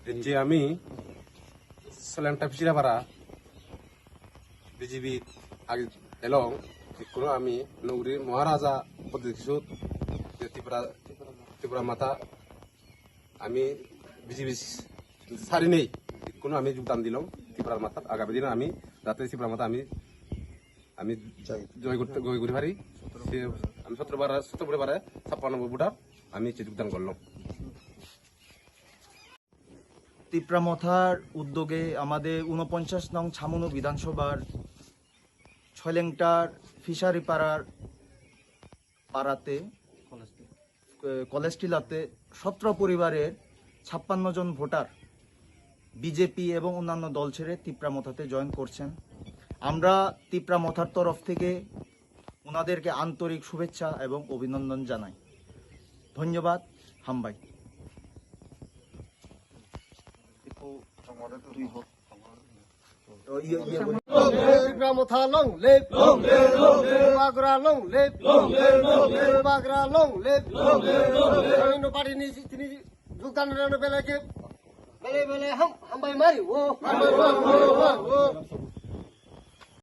যে আমি সেলেন্টা পিছিরাপাড়া বিজেপি আগে এলং কোনো আমি নগরী মহারাজা পদ্ধতি ত্রিপুরা মাতা আমি বিজেপি সারি নেই কোনো আমি যোগদান দিলাম ত্রিপুরা মাতা আগামী দিনে আমি যাতে ত্রিপুরা মাতা আমি আমি জয় করতে পারি আমি 17 বারে 56 ভোটার আমি যোগদান করলাম। তিপ্রামথার উদ্যোগে আমাদের 49 নং ছামনু বিধানসভার ছয়লেংটার ফিশারি পাড়াতে কলেজটিলাতে 17 পরিবারের 56 জন ভোটার বিজেপি এবং অন্যান্য দল ছেড়ে তিপ্রামথাতে জয়েন করছেন। আমরা তিপ্রামথার তরফ থেকে ওনাদেরকে আন্তরিক শুভেচ্ছা এবং অভিনন্দন জানাই। ধন্যবাদ। হামবাই। Tipramatha long live, Bagra long live, Bagra long live. Rano party ni tini যোগদান রano bele ke bele ham bay mari wo